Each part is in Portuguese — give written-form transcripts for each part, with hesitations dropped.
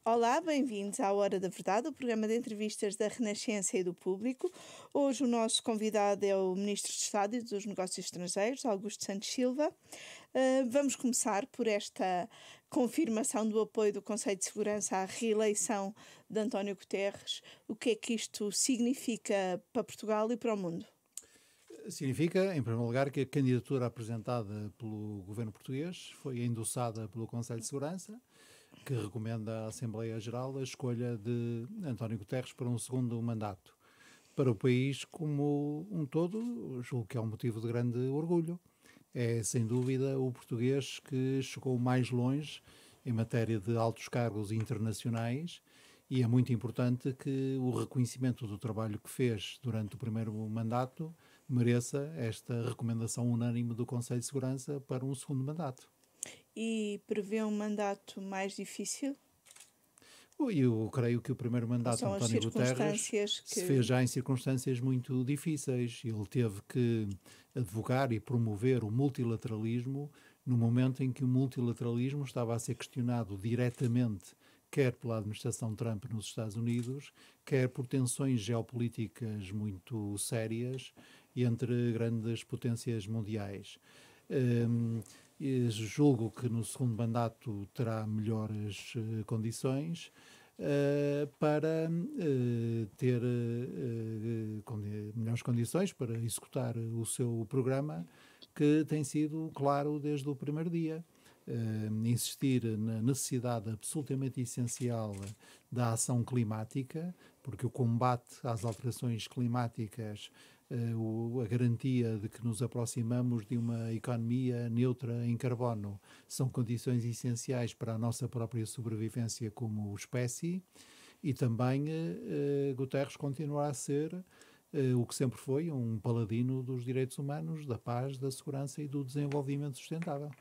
Olá, bem-vindos à Hora da Verdade, o programa de entrevistas da Renascença e do Público. Hoje o nosso convidado é o Ministro de Estado e dos Negócios Estrangeiros, Augusto Santos Silva. Vamos começar por esta confirmação do apoio do Conselho de Segurança à reeleição de António Guterres. O que é que isto significa para Portugal e para o mundo? Significa, em primeiro lugar, que a candidatura apresentada pelo governo português foi endossada pelo Conselho de Segurança, que recomenda à Assembleia Geral a escolha de António Guterres para um segundo mandato. Para o país como um todo, julgo que é um motivo de grande orgulho. É, sem dúvida, o português que chegou mais longe em matéria de altos cargos internacionais e é muito importante que o reconhecimento do trabalho que fez durante o primeiro mandato mereça esta recomendação unânime do Conselho de Segurança para um segundo mandato. E prevê um mandato mais difícil? Eu creio que o primeiro mandato de São as António Guterres circunstâncias se fez já em circunstâncias muito difíceis. Ele teve que advogar e promover o multilateralismo no momento em que o multilateralismo estava a ser questionado diretamente, quer pela administração Trump nos Estados Unidos, quer por tensões geopolíticas muito sérias entre grandes potências mundiais. Julgo que no segundo mandato terá melhores condições para ter melhores condições para executar o seu programa, que tem sido claro desde o primeiro dia. Insistir na necessidade absolutamente essencial da ação climática, porque o combate às alterações climáticas, a garantia de que nos aproximamos de uma economia neutra em carbono, são condições essenciais para a nossa própria sobrevivência como espécie, e também Guterres continuará a ser o que sempre foi, um paladino dos direitos humanos, da paz, da segurança e do desenvolvimento sustentável.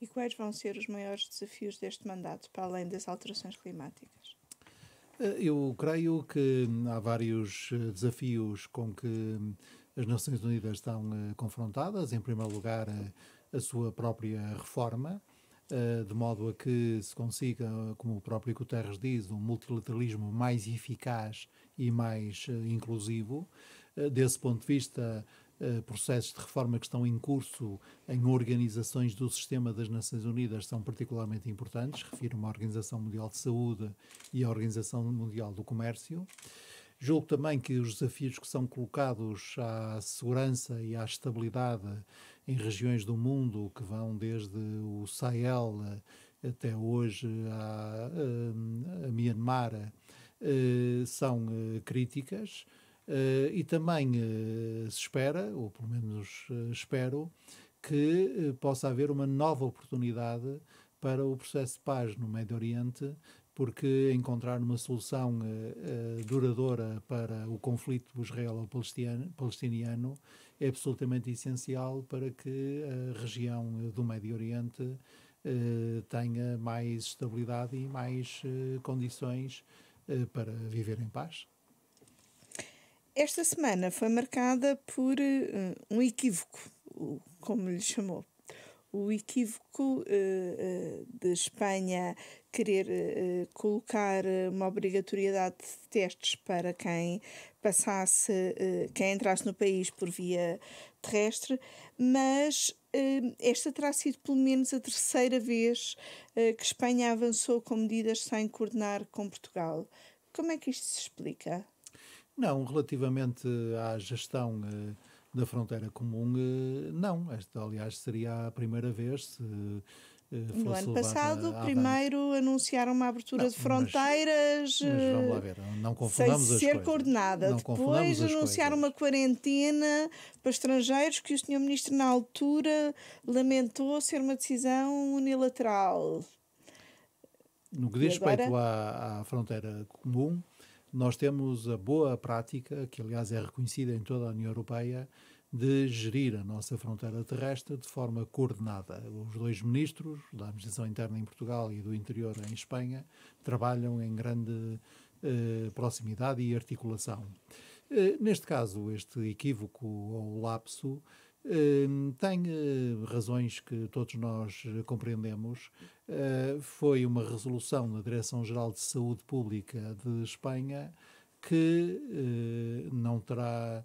E quais vão ser os maiores desafios deste mandato, para além das alterações climáticas? Eu creio que há vários desafios com que as Nações Unidas estão confrontadas. Em primeiro lugar, a sua própria reforma, de modo a que se consiga, como o próprio Guterres diz, um multilateralismo mais eficaz e mais inclusivo. Desse ponto de vista, processos de reforma que estão em curso em organizações do sistema das Nações Unidas são particularmente importantes. Refiro-me à Organização Mundial de Saúde e à Organização Mundial do Comércio. Julgo também que os desafios que são colocados à segurança e à estabilidade em regiões do mundo, que vão desde o Sahel até hoje a Myanmar, são críticas. E também se espera, ou pelo menos espero, que possa haver uma nova oportunidade para o processo de paz no Médio Oriente, porque encontrar uma solução duradoura para o conflito israelo-palestiniano é absolutamente essencial para que a região do Médio Oriente tenha mais estabilidade e mais condições para viver em paz. Esta semana foi marcada por um equívoco, como lhe chamou. O equívoco de Espanha querer colocar uma obrigatoriedade de testes para quem passasse, quem entrasse no país por via terrestre, mas esta terá sido pelo menos a terceira vez que Espanha avançou com medidas sem coordenar com Portugal. Como é que isto se explica? Não, relativamente à gestão da fronteira comum, não. Esta, aliás, seria a primeira vez se No fosse ano levada passado, avante. primeiro anunciaram uma abertura Não, de fronteiras mas vamos lá ver, não sem confundamos as ser coisas. coordenada. Não confundamos Depois as anunciaram coisas. uma quarentena para estrangeiros que o Sr. Ministro, na altura, lamentou ser uma decisão unilateral. No que E diz respeito agora? à fronteira comum, nós temos a boa prática, que aliás é reconhecida em toda a União Europeia, de gerir a nossa fronteira terrestre de forma coordenada. Os dois ministros, da Administração Interna em Portugal e do Interior em Espanha, trabalham em grande proximidade e articulação. Neste caso, este equívoco ou lapso Tem razões que todos nós compreendemos. Foi uma resolução da Direção-Geral de Saúde Pública de Espanha que não terá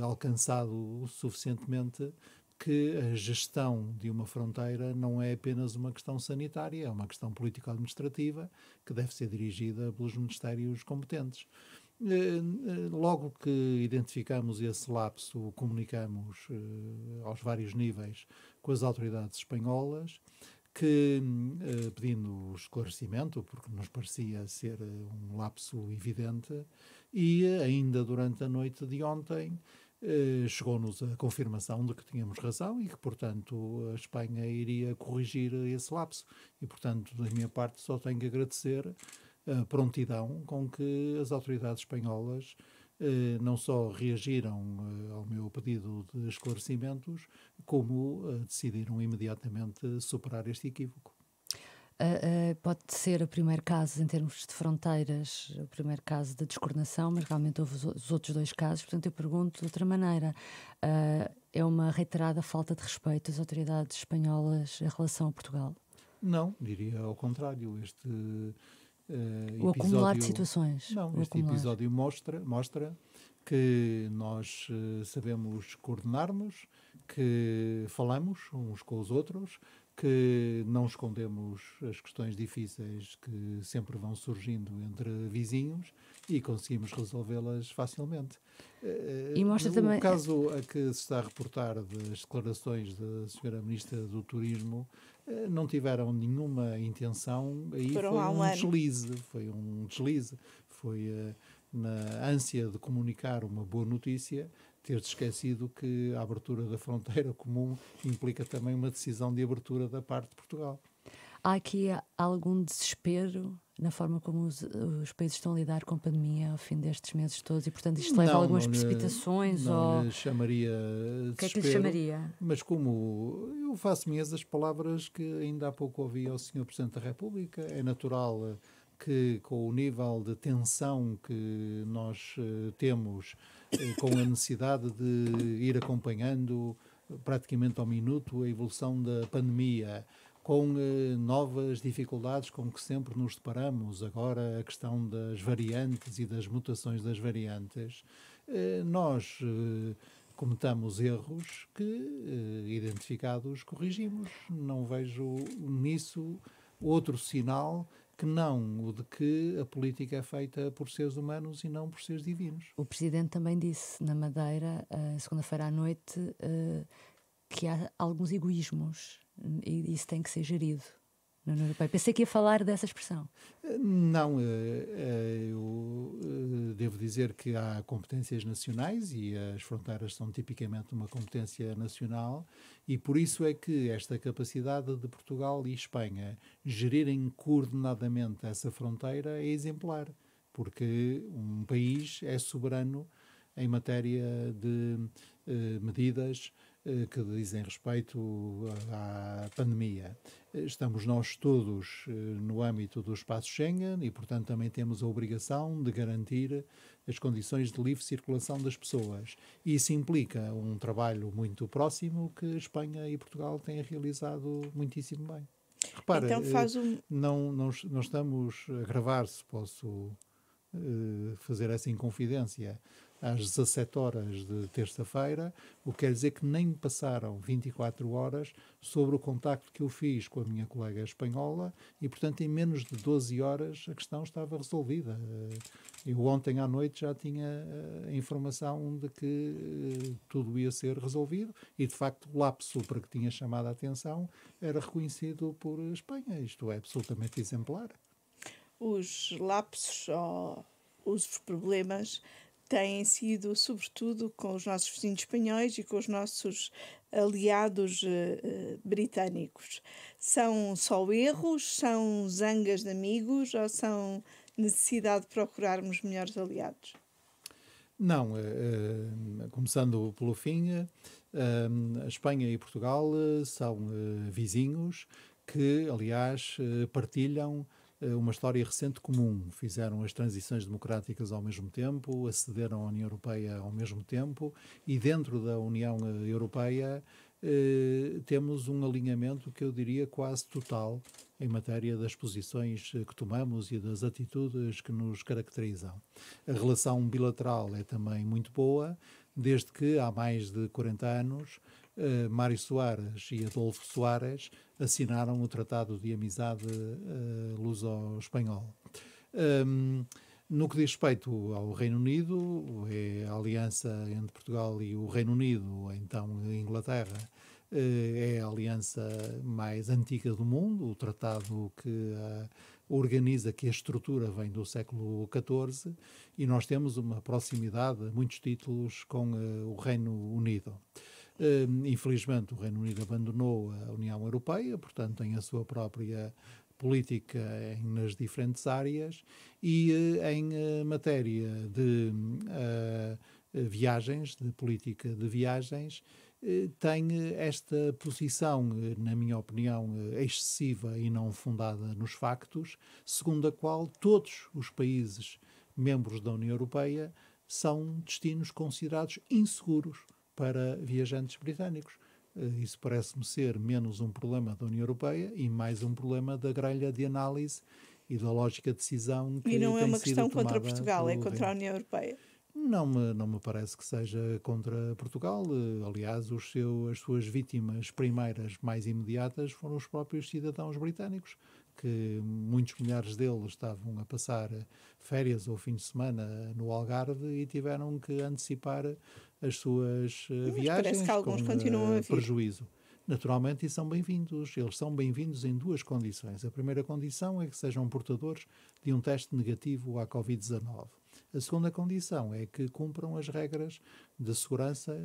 alcançado suficientemente que a gestão de uma fronteira não é apenas uma questão sanitária, é uma questão político-administrativa que deve ser dirigida pelos ministérios competentes. Logo que identificamos esse lapso, comunicamos aos vários níveis com as autoridades espanholas, que pedindo esclarecimento, porque nos parecia ser um lapso evidente, e ainda durante a noite de ontem chegou-nos a confirmação de que tínhamos razão e que, portanto, a Espanha iria corrigir esse lapso. E, portanto, da minha parte, só tenho que agradecer a prontidão com que as autoridades espanholas não só reagiram ao meu pedido de esclarecimentos, como decidiram imediatamente superar este equívoco. Pode ser o primeiro caso em termos de fronteiras, o primeiro caso de descoordenação, mas realmente houve os outros dois casos. Portanto, eu pergunto de outra maneira: é uma reiterada falta de respeito às autoridades espanholas em relação a Portugal? Não, diria ao contrário. O acumular de situações. Não, este episódio mostra que nós sabemos coordenar-nos, que falamos uns com os outros, que não escondemos as questões difíceis que sempre vão surgindo entre vizinhos e conseguimos resolvê-las facilmente. E mostra também... O caso a que se está a reportar das declarações da Sra. Ministra do Turismo não tiveram nenhuma intenção, aí foi um deslize, foi na ânsia de comunicar uma boa notícia, ter-se esquecido que a abertura da fronteira comum implica também uma decisão de abertura da parte de Portugal. Há aqui algum desespero na forma como os países estão a lidar com a pandemia ao fim destes meses todos e, portanto, isto leva a algumas precipitações? Não lhe chamaria desespero. O que é que lhe chamaria? Mas como eu faço minhas as palavras que ainda há pouco ouvi ao Sr. Presidente da República, é natural que com o nível de tensão que nós temos, com a necessidade de ir acompanhando praticamente ao minuto a evolução da pandemia, com novas dificuldades com que sempre nos deparamos, agora a questão das variantes e das mutações das variantes, nós cometamos erros que, identificados, corrigimos. Não vejo nisso outro sinal que não o de que a política é feita por seres humanos e não por seres divinos. O Presidente também disse na Madeira, segunda-feira à noite, que há alguns egoísmos e isso tem que ser gerido na União Europeia. Pensei que ia falar dessa expressão. Não, eu devo dizer que há competências nacionais e as fronteiras são tipicamente uma competência nacional e por isso é que esta capacidade de Portugal e Espanha gerirem coordenadamente essa fronteira é exemplar, porque um país é soberano em matéria de medidas que dizem respeito à pandemia. Estamos nós todos no âmbito do espaço Schengen e, portanto, também temos a obrigação de garantir as condições de livre circulação das pessoas. Isso implica um trabalho muito próximo que Espanha e Portugal têm realizado muitíssimo bem. Repara, então não estamos a gravar, se posso fazer essa inconfidência, às 17 horas de terça-feira, o que quer dizer que nem passaram 24 horas sobre o contacto que eu fiz com a minha colega espanhola e, portanto, em menos de 12 horas a questão estava resolvida. Eu ontem à noite já tinha a informação de que tudo ia ser resolvido e, de facto, o lapso para que tinha chamado a atenção era reconhecido por Espanha. Isto é absolutamente exemplar. Os lapsos ou os problemas têm sido, sobretudo, com os nossos vizinhos espanhóis e com os nossos aliados britânicos. São só erros, são zangas de amigos ou são necessidade de procurarmos melhores aliados? Não, começando pelo fim, a Espanha e Portugal são vizinhos que, aliás, partilham uma história recente comum. Fizeram as transições democráticas ao mesmo tempo, acederam à União Europeia ao mesmo tempo e dentro da União Europeia temos um alinhamento que eu diria quase total em matéria das posições que tomamos e das atitudes que nos caracterizam. A relação bilateral é também muito boa, desde que há mais de 40 anos Mário Soares e Adolfo Soares assinaram o Tratado de Amizade Luso-Espanhol. No que diz respeito ao Reino Unido, é a aliança entre Portugal e o Reino Unido, então a Inglaterra, é a aliança mais antiga do mundo, o tratado que organiza, que a estrutura vem do século XIV, e nós temos uma proximidade, muitos títulos, com o Reino Unido. Infelizmente, o Reino Unido abandonou a União Europeia, portanto, tem a sua própria política nas diferentes áreas e em matéria de viagens, de política de viagens, tem esta posição, na minha opinião, excessiva e não fundada nos factos, segundo a qual todos os países membros da União Europeia são destinos considerados inseguros para viajantes britânicos. Isso parece-me ser menos um problema da União Europeia e mais um problema da grelha de análise e da lógica de decisão que E não é tem uma sido questão tomada contra Portugal, é pelo contra a Reino. União Europeia. Não me parece que seja contra Portugal. Aliás, as suas vítimas primeiras mais imediatas foram os próprios cidadãos britânicos, que muitos milhares deles estavam a passar férias ou fim de semana no Algarve e tiveram que antecipar as suas Mas parece que viagens alguns com continuam a vir. prejuízo. Naturalmente, e são bem-vindos. Eles são bem-vindos em duas condições. A primeira condição é que sejam portadores de um teste negativo à Covid-19. A segunda condição é que cumpram as regras de segurança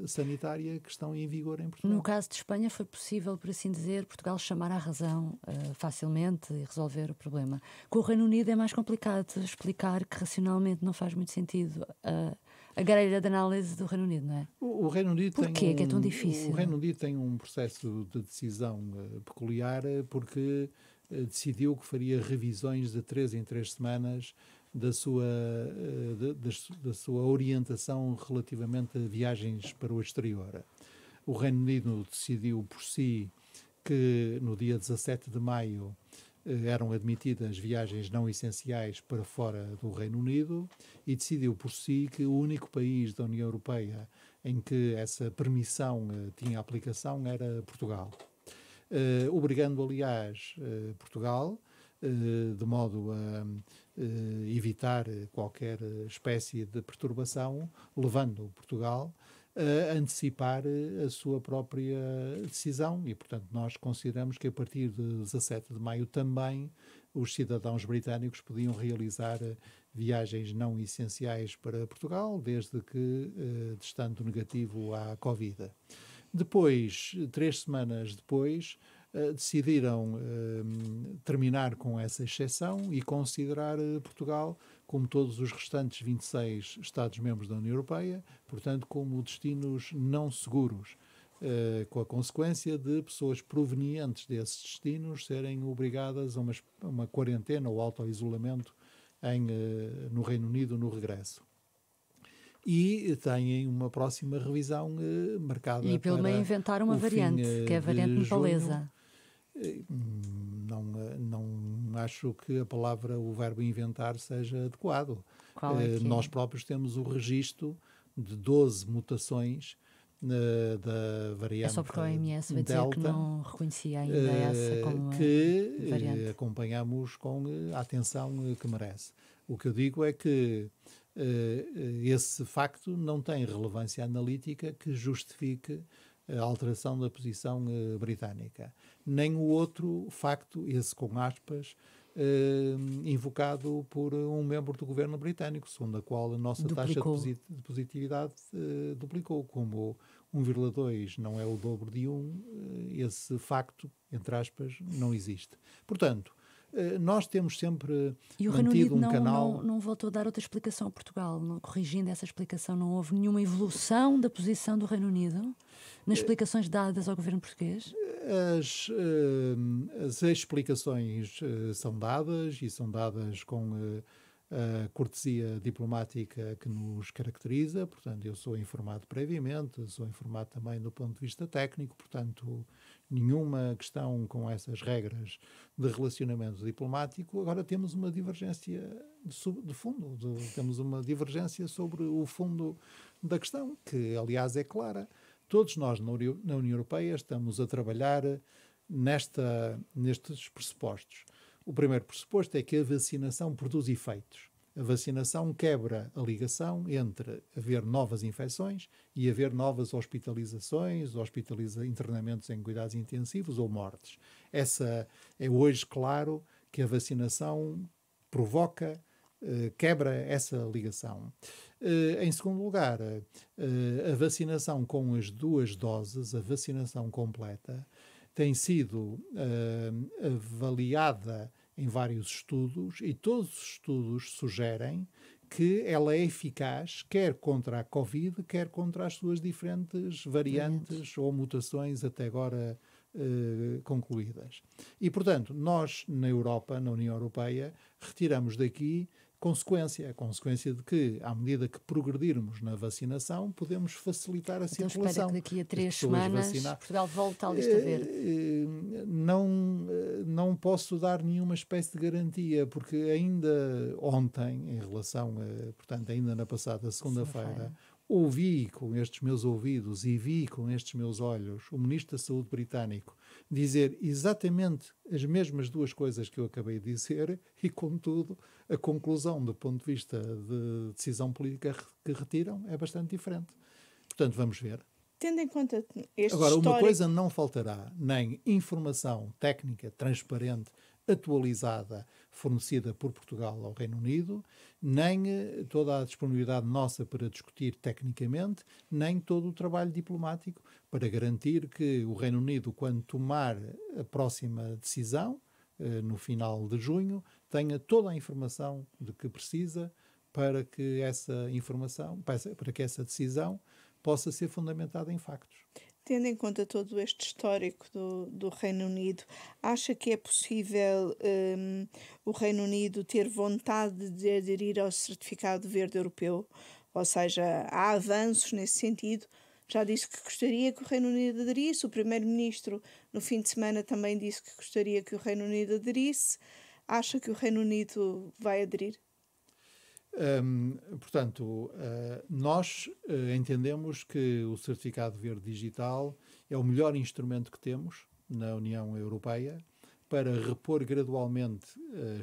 sanitária que estão em vigor em Portugal. No caso de Espanha foi possível, por assim dizer, Portugal chamar à razão facilmente e resolver o problema. Com o Reino Unido é mais complicado explicar que racionalmente não faz muito sentido a grelha de análise do Reino Unido, não é? O Reino Unido Porquê que é tão difícil? O Reino Unido tem um processo de decisão peculiar porque decidiu que faria revisões de 3 em 3 semanas da sua orientação relativamente a viagens para o exterior. O Reino Unido decidiu por si que no dia 17 de maio eram admitidas viagens não essenciais para fora do Reino Unido e decidiu por si que o único país da União Europeia em que essa permissão tinha aplicação era Portugal. Obrigando, aliás, Portugal, de modo a evitar qualquer espécie de perturbação, levando Portugal a antecipar a sua própria decisão e, portanto, nós consideramos que a partir de 17 de maio também os cidadãos britânicos podiam realizar viagens não essenciais para Portugal, desde que estando negativo à Covid. Depois, 3 semanas depois, decidiram terminar com essa exceção e considerar Portugal, como todos os restantes 26 Estados-membros da União Europeia, portanto, como destinos não seguros, com a consequência de pessoas provenientes desses destinos serem obrigadas a uma quarentena ou auto-isolamento no Reino Unido no regresso. E têm uma próxima revisão marcada e pelo meio inventaram uma variante, que é a variante nepalesa. Não acho que a palavra, o verbo inventar seja adequado. Qual é que é? Nós próprios temos o registro de 12 mutações da variante É só porque a OMS vai dizer Delta, que não reconhecia ainda essa como que variante. acompanhamos com a atenção que merece. O que eu digo é que esse facto não tem relevância analítica que justifique a alteração da posição britânica. Nem o outro facto, esse com aspas, invocado por um membro do governo britânico, segundo a qual a nossa Duplicou. taxa de positividade duplicou. Como 1,2 não é o dobro de 1, esse facto, entre aspas, não existe. Portanto, Nós temos sempre E o Reino Unido mantido um canal... não voltou a dar outra explicação a Portugal? Corrigindo essa explicação, não houve nenhuma evolução da posição do Reino Unido nas explicações dadas ao governo português? As explicações são dadas e são dadas com a cortesia diplomática que nos caracteriza. Portanto, eu sou informado previamente, sou informado também do ponto de vista técnico, portanto, nenhuma questão com essas regras de relacionamento diplomático. Agora temos uma divergência de fundo, temos uma divergência sobre o fundo da questão, que aliás é clara. Todos nós na União Europeia estamos a trabalhar nestes pressupostos. O primeiro pressuposto é que a vacinação produz efeitos. A vacinação quebra a ligação entre haver novas infecções e haver novas hospitalizações, internamentos em cuidados intensivos ou mortes. É hoje claro que a vacinação provoca, quebra essa ligação. Em segundo lugar, a vacinação com as 2 doses, a vacinação completa, tem sido avaliada em vários estudos e todos os estudos sugerem que ela é eficaz quer contra a Covid, quer contra as suas diferentes variantes ou mutações até agora concluídas. E, portanto, nós na Europa, na União Europeia, retiramos daqui a consequência de que, à medida que progredirmos na vacinação, podemos facilitar a circulação. Espera que daqui a 3 semanas Portugal volta à lista verde. Não posso dar nenhuma espécie de garantia, porque ainda ontem, em relação portanto, ainda na passada segunda-feira, ouvi com estes meus ouvidos e vi com estes meus olhos o Ministro da Saúde britânico dizer exatamente as mesmas 2 coisas que eu acabei de dizer e, contudo, a conclusão do ponto de vista de decisão política que retiram é bastante diferente. Portanto, vamos ver. Tendo em conta este Agora, histórico... uma coisa não faltará, nem informação técnica, transparente, atualizada, fornecida por Portugal ao Reino Unido, nem toda a disponibilidade nossa para discutir tecnicamente, nem todo o trabalho diplomático para garantir que o Reino Unido, quando tomar a próxima decisão, no final de junho, tenha toda a informação de que precisa para que essa informação, para que essa decisão possa ser fundamentada em factos. Tendo em conta todo este histórico do Reino Unido, acha que é possível o Reino Unido ter vontade de aderir ao Certificado Verde Europeu? Ou seja, há avanços nesse sentido? Já disse que gostaria que o Reino Unido aderisse. O Primeiro-Ministro, no fim de semana, também disse que gostaria que o Reino Unido aderisse. Acha que o Reino Unido vai aderir? Portanto, nós entendemos que o Certificado Verde Digital é o melhor instrumento que temos na União Europeia para repor gradualmente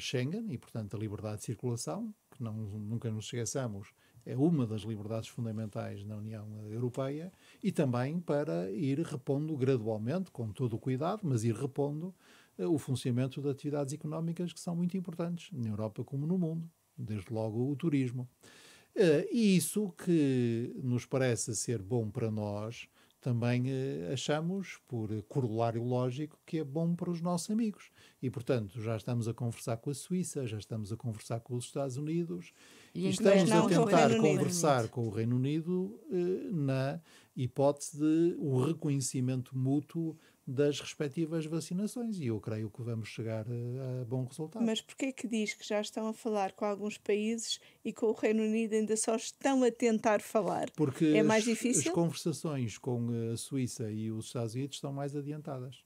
Schengen e, portanto, a liberdade de circulação, que nunca nos esqueçamos, é uma das liberdades fundamentais na União Europeia, e também para ir repondo gradualmente, com todo o cuidado, mas ir repondo o funcionamento de atividades económicas que são muito importantes na Europa como no mundo. Desde logo o turismo. E isso que nos parece ser bom para nós, também achamos, por corolário lógico, que é bom para os nossos amigos. E, portanto, já estamos a conversar com a Suíça, já estamos a conversar com os Estados Unidos e estamos a tentar conversar com o Reino Unido na hipótese de o reconhecimento mútuo das respectivas vacinações, e eu creio que vamos chegar a bom resultado. Mas porquê que diz que já estão a falar com alguns países e com o Reino Unido ainda só estão a tentar falar? Porque é mais difícil? As conversações com a Suíça e os Estados Unidos estão mais adiantadas.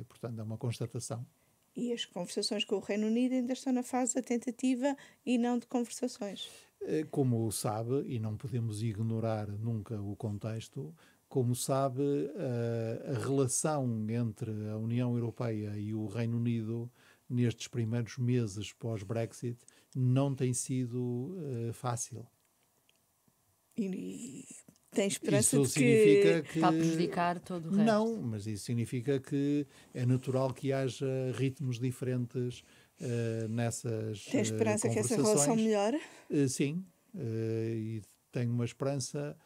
Portanto, é uma constatação. E as conversações com o Reino Unido ainda estão na fase da tentativa e não de conversações? Como sabe, e não podemos ignorar nunca o contexto, como sabe, a relação entre a União Europeia e o Reino Unido nestes primeiros meses pós-Brexit não tem sido fácil. E tem esperança isso de que está a prejudicar todo o resto? Não, mas isso significa que é natural que haja ritmos diferentes nessas Tem esperança que essa conversações. relação melhore? Sim, e tenho uma esperança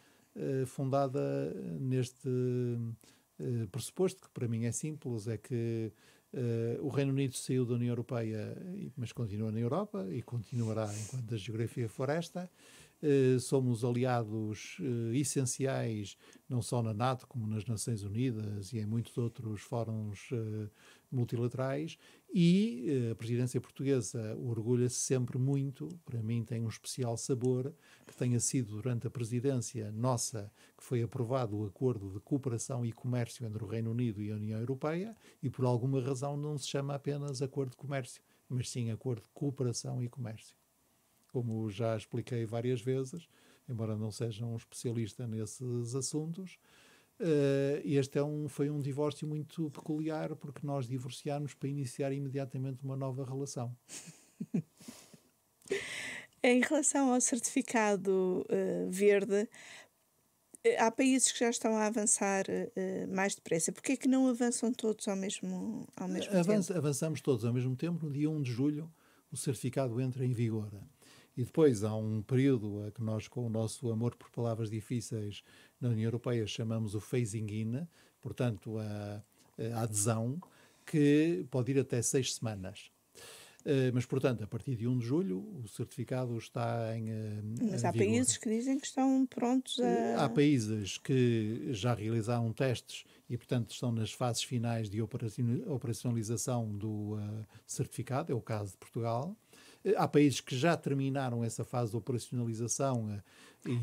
fundada neste pressuposto, que para mim é simples, é que O Reino Unido saiu da União Europeia, mas continua na Europa e continuará enquanto a geografia for esta. Somos aliados essenciais, não só na NATO, como nas Nações Unidas e em muitos outros fóruns multilaterais, e a presidência portuguesa orgulha-se sempre muito, para mim tem um especial sabor, que tenha sido durante a presidência nossa que foi aprovado o acordo de cooperação e comércio entre o Reino Unido e a União Europeia, e por alguma razão não se chama apenas acordo de comércio, mas sim acordo de cooperação e comércio. Como já expliquei várias vezes, embora não seja um especialista nesses assuntos, este foi um divórcio muito peculiar, porque nós divorciámos para iniciar imediatamente uma nova relação. Em relação ao certificado verde, há países que já estão a avançar mais depressa. Porquê é que não avançam todos ao mesmo tempo? Avançamos todos ao mesmo tempo. No dia 1 de julho, o certificado entra em vigor. E depois há um período a que nós, com o nosso amor por palavras difíceis na União Europeia, chamamos o phasing in, portanto, a adesão, que pode ir até 6 semanas. Mas, portanto, a partir de 1 de julho, o certificado está em Mas há vigor. países que dizem que estão prontos a... Há países que já realizaram testes e, portanto, estão nas fases finais de operacionalização do certificado, é o caso de Portugal. Há países que já terminaram essa fase de operacionalização.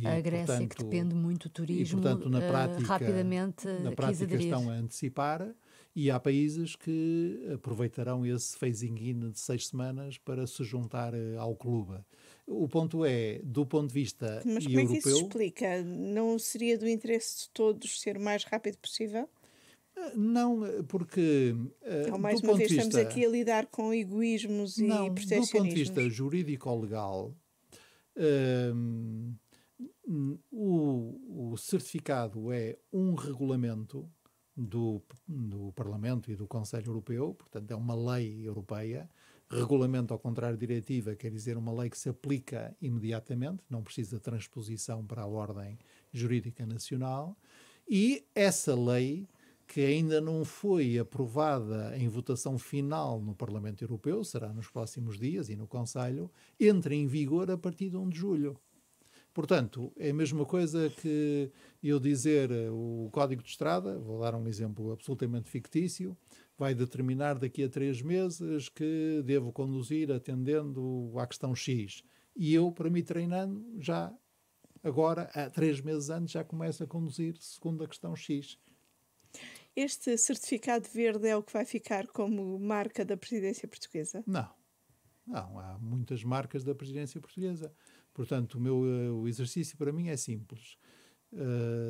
A Grécia, portanto, que depende muito do turismo, e, portanto, na prática, rapidamente estão a antecipar. E há países que aproveitarão esse phasing in de 6 semanas para se juntar ao clube. O ponto é, do ponto de vista europeu... Mas como é que isso se explica? Não seria do interesse de todos ser o mais rápido possível? Não, porque... Ou mais uma vez estamos aqui a lidar com egoísmos e proteccionismos. Do ponto de vista jurídico-legal, o certificado é um regulamento do Parlamento e do Conselho Europeu, portanto é uma lei europeia. Regulamento, ao contrário de diretiva, quer dizer uma lei que se aplica imediatamente, não precisa de transposição para a ordem jurídica nacional, e essa lei, que ainda não foi aprovada em votação final no Parlamento Europeu, será nos próximos dias e no Conselho, entra em vigor a partir de 1 de julho. Portanto, é a mesma coisa que eu dizer o Código de Estrada, vou dar um exemplo absolutamente fictício, vai determinar daqui a 3 meses que devo conduzir atendendo à questão X. E eu, para me treinando, já agora, há 3 meses antes, já começo a conduzir segundo a questão X. Este certificado verde é o que vai ficar como marca da presidência portuguesa? Não, há muitas marcas da presidência portuguesa. Portanto, o exercício para mim é simples.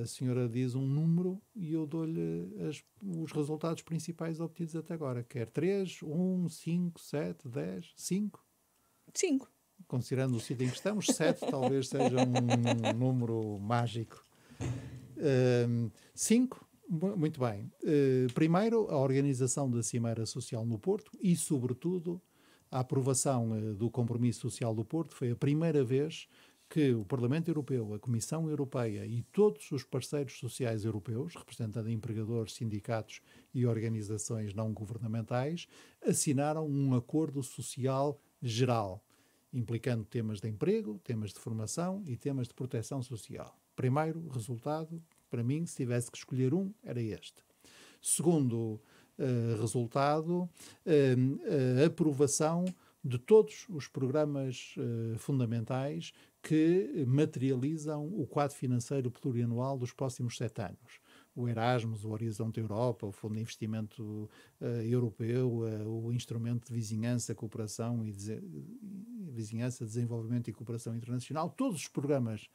A senhora diz um número e eu dou-lhe os resultados principais obtidos até agora. Quer 3, 1, 5, 7, 10, 5? 5. Considerando o sítio em que estamos, 7 talvez seja um número mágico. 5? Muito bem. Primeiro, a organização da Cimeira Social no Porto e, sobretudo, a aprovação do Compromisso Social do Porto. Foi a primeira vez que o Parlamento Europeu, a Comissão Europeia e todos os parceiros sociais europeus, representando empregadores, sindicatos e organizações não governamentais, assinaram um acordo social geral, implicando temas de emprego, temas de formação e temas de proteção social. Primeiro resultado, para mim, se tivesse que escolher um, era este. Segundo resultado, a aprovação de todos os programas fundamentais que materializam o quadro financeiro plurianual dos próximos 7 anos. O Erasmus, o Horizonte Europa, o Fundo de Investimento Europeu, o Instrumento de Vizinhança, Cooperação e Vizinhança, Desenvolvimento e Cooperação Internacional, todos os programas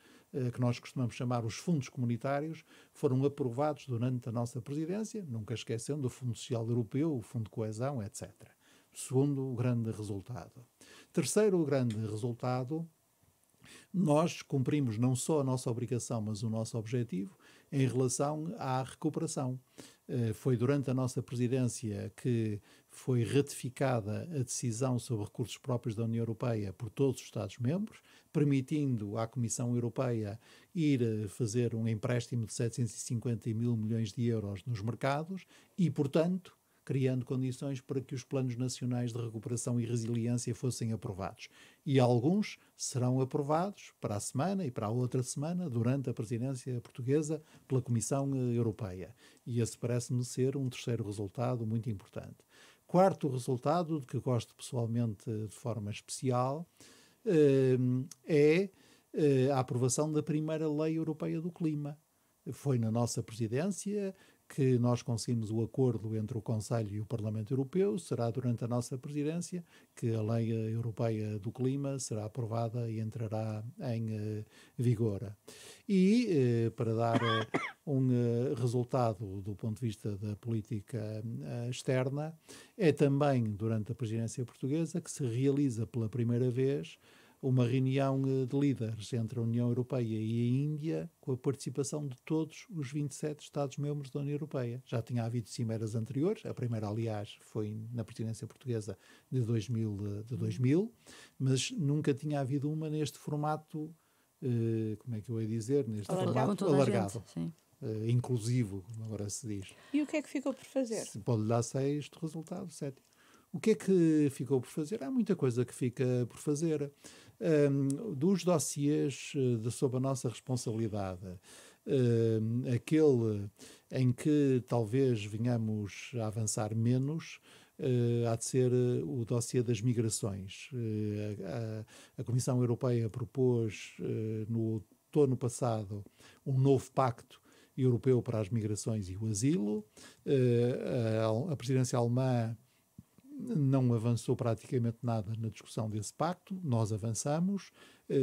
que nós costumamos chamar os fundos comunitários, foram aprovados durante a nossa presidência, nunca esquecendo o Fundo Social Europeu, o Fundo de Coesão, etc. Segundo grande resultado. Terceiro grande resultado, nós cumprimos não só a nossa obrigação, mas o nosso objetivo em relação à recuperação. Foi durante a nossa presidência que foi ratificada a decisão sobre recursos próprios da União Europeia por todos os Estados-membros, permitindo à Comissão Europeia ir fazer um empréstimo de 750 mil milhões de euros nos mercados e, portanto, criando condições para que os planos nacionais de recuperação e resiliência fossem aprovados. E alguns serão aprovados para a semana e para a outra semana, durante a presidência portuguesa, pela Comissão Europeia. E esse parece-me ser um terceiro resultado muito importante. Quarto resultado, de que gosto pessoalmente de forma especial, é a aprovação da primeira Lei Europeia do Clima. Foi na nossa presidência que nós conseguimos o acordo entre o Conselho e o Parlamento Europeu. Será durante a nossa presidência que a Lei Europeia do Clima será aprovada e entrará em vigor. E, para dar um resultado do ponto de vista da política externa, é também durante a presidência portuguesa que se realiza pela primeira vez uma reunião de líderes entre a União Europeia e a Índia, com a participação de todos os 27 Estados-membros da União Europeia. Já tinha havido cimeras anteriores, a primeira, aliás, foi na presidência portuguesa de 2000, mas nunca tinha havido uma neste formato, como é que eu ia dizer? Neste formato alargado. Inclusivo, como agora se diz. E o que é que ficou por fazer? Pode dar 6 de resultado, 7. O que é que ficou por fazer? Há muita coisa que fica por fazer. Dos dossiês sob a nossa responsabilidade, aquele em que talvez venhamos a avançar menos, há de ser o dossiê das migrações. A Comissão Europeia propôs no outono passado um novo pacto europeu para as migrações e o asilo. A presidência alemã não avançou praticamente nada na discussão desse pacto, nós avançamos.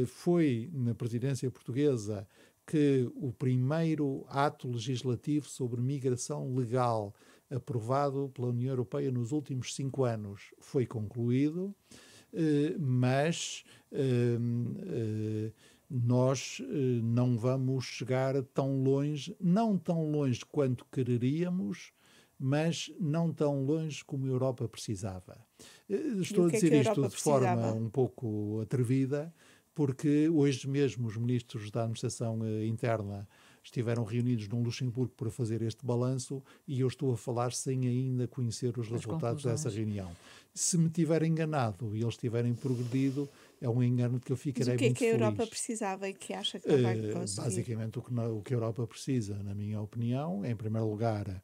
Foi na presidência portuguesa que o primeiro ato legislativo sobre migração legal aprovado pela União Europeia nos últimos 5 anos foi concluído, mas nós não vamos chegar tão longe, não tão longe quanto quereríamos, mas não tão longe como a Europa precisava. Estou a dizer isto de forma um pouco atrevida, porque hoje mesmo os ministros da Administração Interna estiveram reunidos no Luxemburgo para fazer este balanço e eu estou a falar sem ainda conhecer os resultados dessa reunião. Se me tiver enganado e eles tiverem progredido, é um engano de que eu ficarei muito feliz. Mas o que é que a Europa precisava e que acha que não vai conseguir? Basicamente, o que a Europa precisa, na minha opinião, é, em primeiro lugar,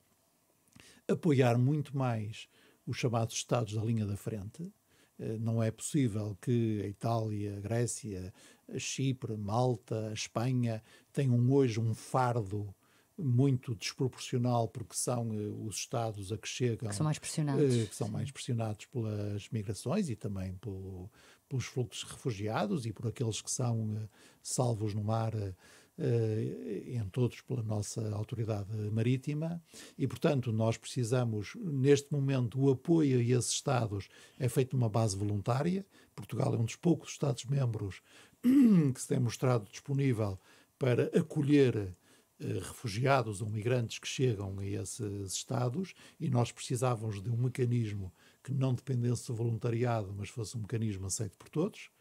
apoiar muito mais os chamados Estados da linha da frente. Não é possível que a Itália, a Grécia, a Chipre, Malta, a Espanha tenham hoje um fardo muito desproporcional, porque são os Estados a que chegam, que são mais pressionados, que são mais pressionados pelas migrações e também pelos fluxos de refugiados e por aqueles que são salvos no mar, em todos pela nossa autoridade marítima, e portanto nós precisamos, neste momento, o apoio a esses Estados é feito numa base voluntária. Portugal é um dos poucos Estados-membros que se tem mostrado disponível para acolher refugiados ou migrantes que chegam a esses Estados, e nós precisávamos de um mecanismo que não dependesse do voluntariado, mas fosse um mecanismo aceito por todos,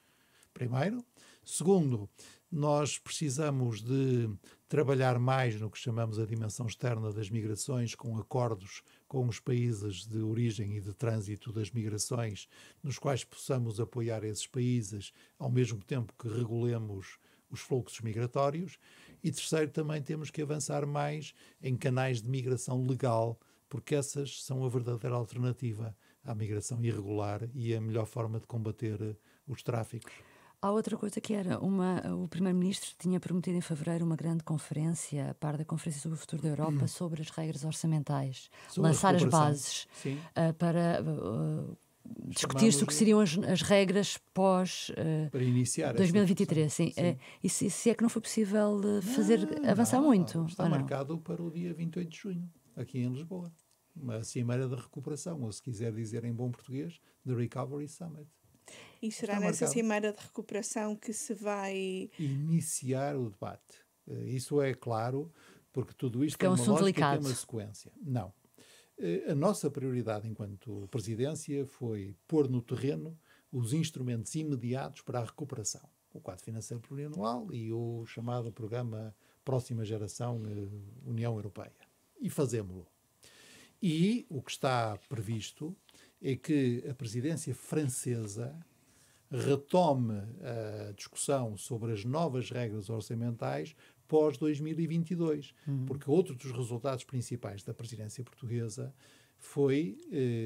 primeiro. Segundo, nós precisamos de trabalhar mais no que chamamos a dimensão externa das migrações, com acordos com os países de origem e de trânsito das migrações, nos quais possamos apoiar esses países, ao mesmo tempo que regulemos os fluxos migratórios. E terceiro, também temos que avançar mais em canais de migração legal, porque essas são a verdadeira alternativa à migração irregular e a melhor forma de combater os tráficos. Há outra coisa que era, o Primeiro-Ministro tinha prometido em fevereiro uma grande conferência, a par da Conferência sobre o Futuro da Europa, sobre as regras orçamentais, sobre lançar as bases para discutir-se o que seriam as regras pós para iniciar 2023. Sim. E se é que não foi possível avançar muito? Está marcado para o dia 28 de junho, aqui em Lisboa. Uma cimeira de recuperação, ou se quiser dizer em bom português, The Recovery Summit. E será nessa cimeira de recuperação que se vai iniciar o debate. Isso é claro, porque tudo isto tem uma lógica delicado. E tem uma sequência. Não. A nossa prioridade enquanto presidência foi pôr no terreno os instrumentos imediatos para a recuperação. O quadro financeiro plurianual e o chamado programa Próxima Geração União Europeia. E fazemos-lo. E o que está previsto é que a presidência francesa retome a discussão sobre as novas regras orçamentais pós 2022, porque outro dos resultados principais da presidência portuguesa foi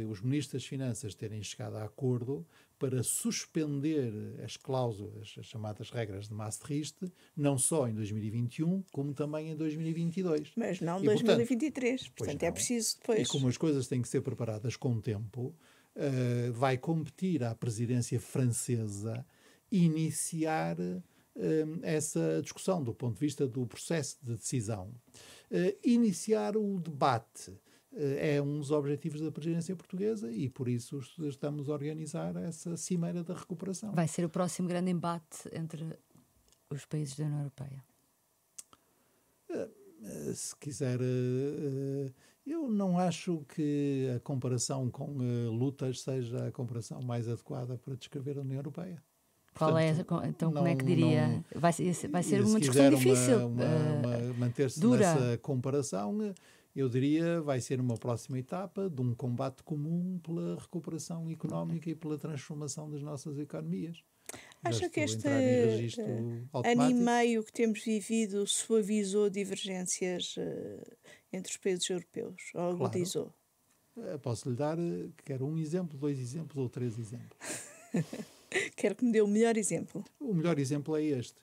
os ministros das Finanças terem chegado a acordo para suspender as cláusulas, as chamadas regras de Maastricht, não só em 2021, como também em 2022. Mas não E, 2023, portanto é não. preciso E depois. como as coisas têm que ser preparadas com tempo, vai competir à presidência francesa iniciar essa discussão do ponto de vista do processo de decisão. Iniciar o debate é um dos objetivos da presidência portuguesa e por isso estamos a organizar essa cimeira da recuperação. Vai ser o próximo grande embate entre os países da União Europeia? Se quiser, eu não acho que a comparação com lutas seja a comparação mais adequada para descrever a União Europeia. Qual é, então, como é que diria? Vai ser uma discussão difícil, manter-se dura. Nessa comparação, eu diria, vai ser uma próxima etapa de um combate comum pela recuperação económica e pela transformação das nossas economias. Acha que este ano e meio que temos vivido suavizou divergências entre os países europeus? Ou agudizou? Claro. Posso lhe dar, quer um exemplo, 2 exemplos ou 3 exemplos. Quero que me dê o melhor exemplo. O melhor exemplo é este.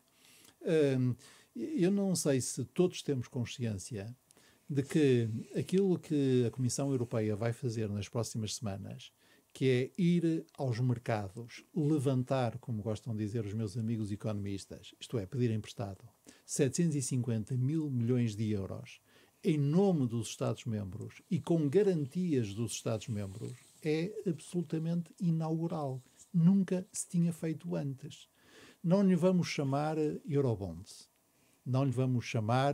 Eu não sei se todos temos consciência de que aquilo que a Comissão Europeia vai fazer nas próximas semanas, que é ir aos mercados, levantar, como gostam de dizer os meus amigos economistas, isto é, pedir emprestado, 750 mil milhões de euros em nome dos Estados-membros e com garantias dos Estados-membros, é absolutamente inaugural. Nunca se tinha feito antes. Não lhe vamos chamar Eurobonds, não lhe vamos chamar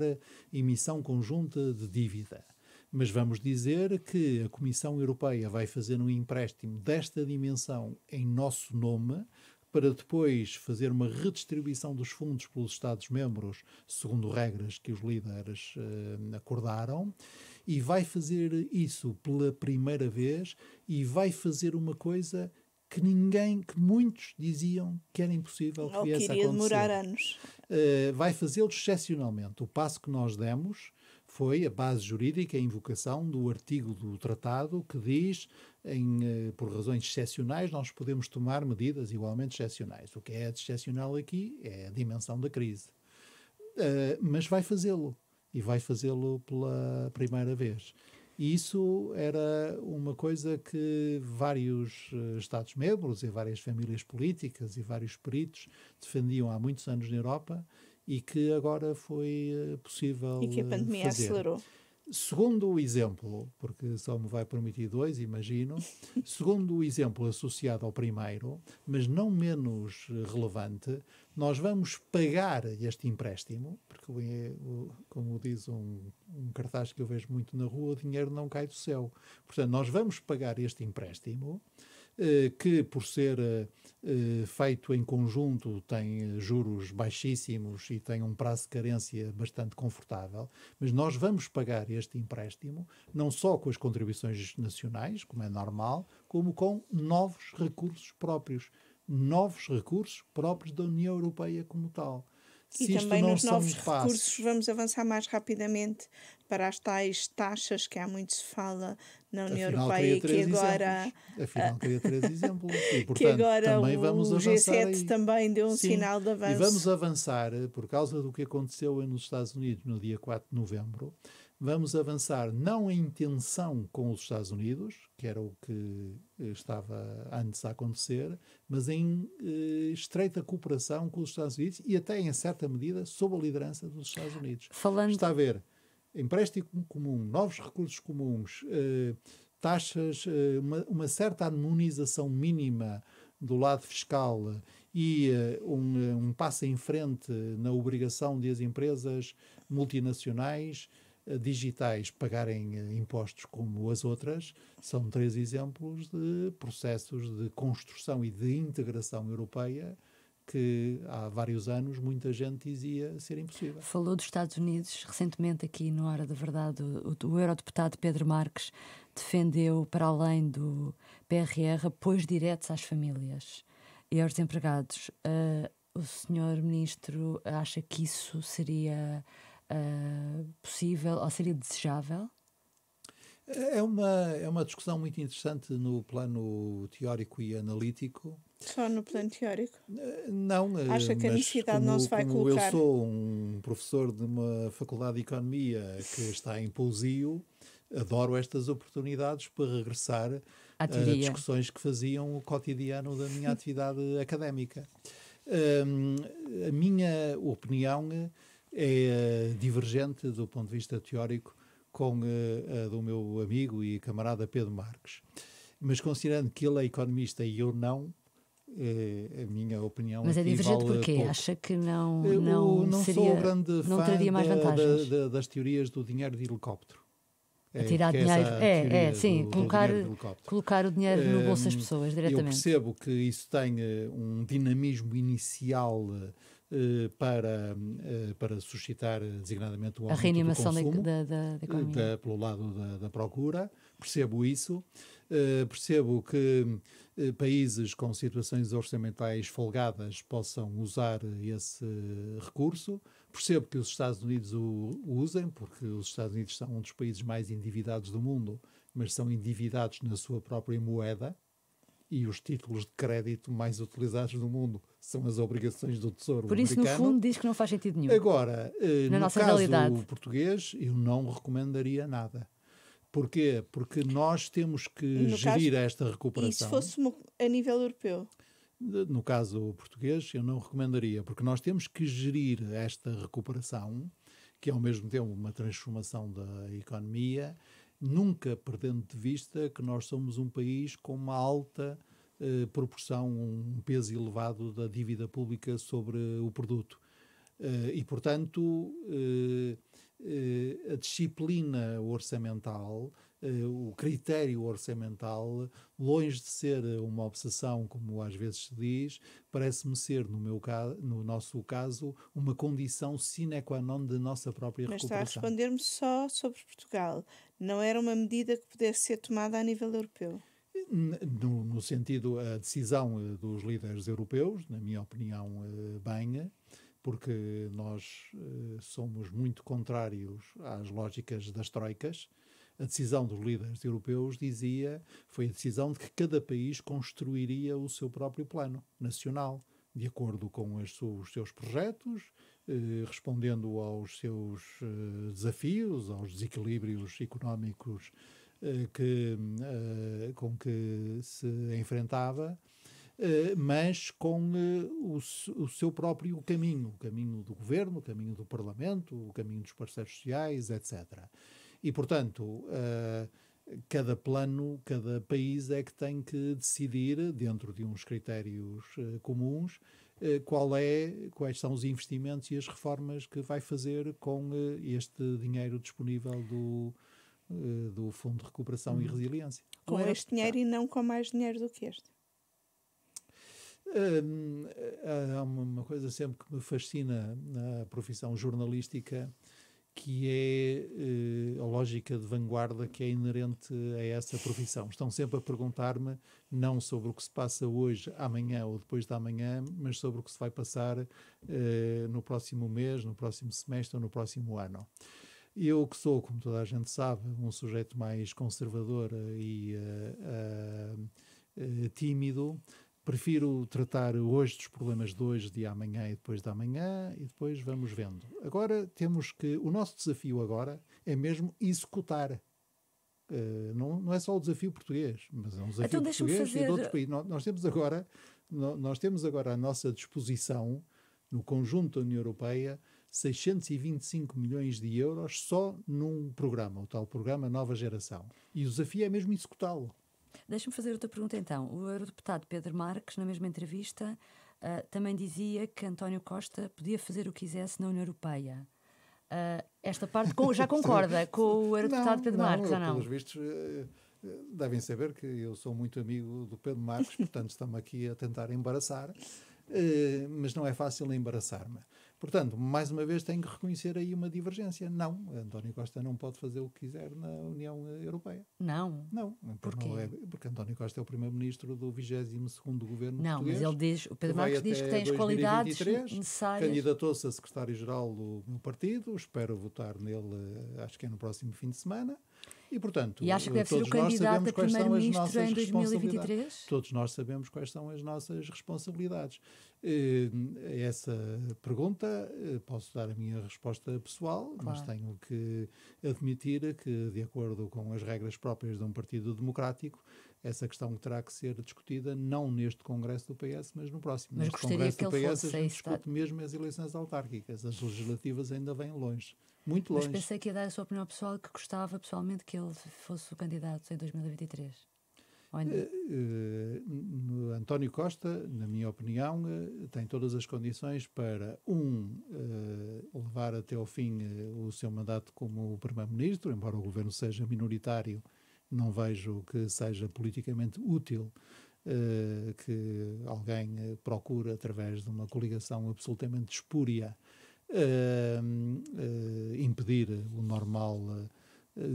emissão conjunta de dívida, mas vamos dizer que a Comissão Europeia vai fazer um empréstimo desta dimensão em nosso nome para depois fazer uma redistribuição dos fundos pelos Estados-membros, segundo regras que os líderes acordaram, e vai fazer isso pela primeira vez e vai fazer uma coisa que muitos diziam que era impossível que viesse a acontecer. Ou que iria demorar anos. Vai fazê-lo excepcionalmente. O passo que nós demos foi a base jurídica, a invocação do artigo do tratado que diz, por razões excepcionais, nós podemos tomar medidas igualmente excepcionais. O que é excepcional aqui é a dimensão da crise. Mas vai fazê-lo. E vai fazê-lo pela primeira vez. E isso era uma coisa que vários Estados-membros e várias famílias políticas e vários peritos defendiam há muitos anos na Europa e que agora foi possível fazer. E que a pandemia acelerou. Segundo o exemplo, porque só me vai permitir 2, imagino, segundo o exemplo associado ao primeiro, mas não menos relevante, nós vamos pagar este empréstimo, porque, como diz um cartaz que eu vejo muito na rua, o dinheiro não cai do céu. Portanto, nós vamos pagar este empréstimo, que por ser feito em conjunto tem juros baixíssimos e tem um prazo de carência bastante confortável, mas nós vamos pagar este empréstimo não só com as contribuições nacionais, como é normal, como com novos recursos próprios da União Europeia como tal. E também nos novos recursos vamos avançar mais rapidamente para as tais taxas que há muito se fala na União Europeia, que agora... Afinal, queria 3 exemplos. E, portanto, que agora também vamos avançar G7 aí. também deu um Sim, sinal de avanço. E vamos avançar, por causa do que aconteceu nos Estados Unidos no dia 4 de novembro, vamos avançar não em tensão com os Estados Unidos, que era o que estava antes a acontecer, mas em estreita cooperação com os Estados Unidos e até, em certa medida, sob a liderança dos Estados Unidos. Está a ver empréstimo comum, novos recursos comuns, taxas, uma certa harmonização mínima do lado fiscal e um passo em frente na obrigação de as empresas multinacionais digitais pagarem impostos como as outras, são 3 exemplos de processos de construção e de integração europeia que há vários anos muita gente dizia ser impossível. Falou dos Estados Unidos. Recentemente, aqui no Hora da Verdade, o eurodeputado Pedro Marques defendeu, para além do PRR, apoios diretos às famílias e aos desempregados. O senhor ministro acha que isso seria possível ou seria desejável? É uma discussão muito interessante no plano teórico e analítico. Só no plano teórico? Não, Acha que a necessidade não se vai como colocar? Eu sou um professor de uma faculdade de Economia que está em Pousio, adoro estas oportunidades para regressar a discussões que faziam o cotidiano da minha atividade académica. A minha opinião é divergente do ponto de vista teórico com a do meu amigo e camarada Pedro Marques. Mas considerando que ele é economista e eu não, a minha opinião. Mas é divergente porquê? Pouco. Acha que não seria, sou grande não fã traria mais vantagens? das teorias do dinheiro de helicóptero. Tirar dinheiro, sim, colocar o dinheiro no bolso das pessoas diretamente. Eu percebo que isso tem um dinamismo inicial para suscitar designadamente o aumento a reanimação do consumo, da economia. pelo lado da procura. Percebo isso. Percebo que países com situações orçamentais folgadas possam usar esse recurso. Percebo que os Estados Unidos o usem, porque os Estados Unidos são um dos países mais endividados do mundo, mas são endividados na sua própria moeda, e os títulos de crédito mais utilizados no mundo são as obrigações do Tesouro Por isso, americano. no fundo, diz que não faz sentido nenhum. Agora, na no nossa caso realidade português, eu não recomendaria nada. Porquê? Porque nós temos que gerir esta recuperação. E se fosse a nível europeu? No caso português, eu não recomendaria, porque nós temos que gerir esta recuperação, que é ao mesmo tempo uma transformação da economia, nunca perdendo de vista que nós somos um país com uma alta proporção, um peso elevado da dívida pública sobre o produto. E, portanto, a disciplina orçamental, o critério orçamental, longe de ser uma obsessão, como às vezes se diz, parece-me ser, no nosso caso, uma condição sine qua non da nossa própria recuperação. Mas está a responder-me só sobre Portugal. Não era uma medida que pudesse ser tomada a nível europeu? No sentido, a decisão dos líderes europeus, na minha opinião, bem, porque nós somos muito contrários às lógicas das troicas. A decisão dos líderes europeus foi a decisão de que cada país construiria o seu próprio plano nacional, de acordo com os seus projetos, respondendo aos seus desafios, aos desequilíbrios económicos com que se enfrentava, mas com o seu próprio caminho, o caminho do governo, o caminho do Parlamento, o caminho dos parceiros sociais, etc. E, portanto, cada plano, cada país é que tem que decidir, dentro de uns critérios comuns, quais são os investimentos e as reformas que vai fazer com este dinheiro disponível do Fundo de Recuperação e Resiliência. Com este dinheiro e não com mais dinheiro do que este? Há uma coisa sempre que me fascina na profissão jornalística, que é a lógica de vanguarda que é inerente a essa profissão. Estão sempre a perguntar-me não sobre o que se passa hoje, amanhã ou depois de amanhã, mas sobre o que se vai passar no próximo mês, no próximo semestre ou no próximo ano. Eu, que sou, como toda a gente sabe, um sujeito mais conservador e tímido, prefiro tratar hoje dos problemas de hoje, de amanhã e depois de amanhã, e depois vamos vendo. Agora o nosso desafio agora é mesmo executar. Não é só o desafio português, mas é um desafio português e de outros países. Nós temos agora à nossa disposição, no conjunto da União Europeia, 625 milhões de euros só num programa, o tal programa Nova Geração. E o desafio é mesmo executá-lo. Deixa-me fazer outra pergunta então. O eurodeputado Pedro Marques, na mesma entrevista, também dizia que António Costa podia fazer o que quisesse na União Europeia. Esta parte já concorda com o eurodeputado Pedro Marques, ou não? Pelos vistos, devem saber que eu sou muito amigo do Pedro Marques, portanto estamos aqui a tentar embaraçar. mas não é fácil embaraçar-me. Portanto, mais uma vez, tenho que reconhecer aí uma divergência. Não, António Costa não pode fazer o que quiser na União Europeia. Não? Não. Porquê? Porque António Costa é o primeiro-ministro do 22º governo não, português. Mas ele diz, o Pedro Marques diz que tem as qualidades necessárias. Candidatou-se a secretário-geral do meu partido, espero votar nele, acho que é no próximo fim de semana. E, portanto, e acha que deve ser o candidato a primeiro-ministro em 2023? Todos nós sabemos quais são as nossas responsabilidades. Essa pergunta, posso dar a minha resposta pessoal, claro, mas tenho que admitir que, de acordo com as regras próprias de um partido democrático, essa questão terá que ser discutida não neste Congresso do PS, mas no próximo. Mas neste gostaria Congresso que do ele PS fosse a gente discute mesmo as eleições autárquicas. As legislativas ainda vêm longe. Muito longe. Mas pensei que ia dar a sua opinião pessoal, que gostava pessoalmente que ele fosse o candidato em 2023. António Costa, na minha opinião, tem todas as condições para, levar até ao fim o seu mandato como Primeiro-Ministro, embora o governo seja minoritário, não vejo que seja politicamente útil que alguém procure, através de uma coligação absolutamente espúria, impedir o normal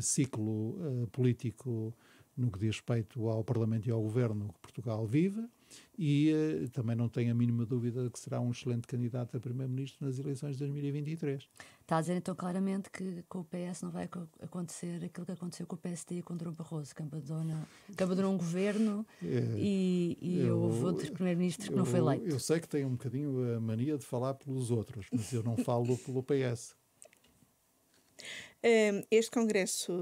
ciclo político no que diz respeito ao Parlamento e ao Governo que Portugal vive, e também não tenho a mínima dúvida que será um excelente candidato a Primeiro-Ministro nas eleições de 2023. Está a dizer então claramente que com o PS não vai acontecer aquilo que aconteceu com o PSD e com o Durão Barroso, que abandonou um governo e houve outros primeiros-ministros que não foi eleito. Eu sei que tem um bocadinho a mania de falar pelos outros, mas eu não falo pelo PS. Este congresso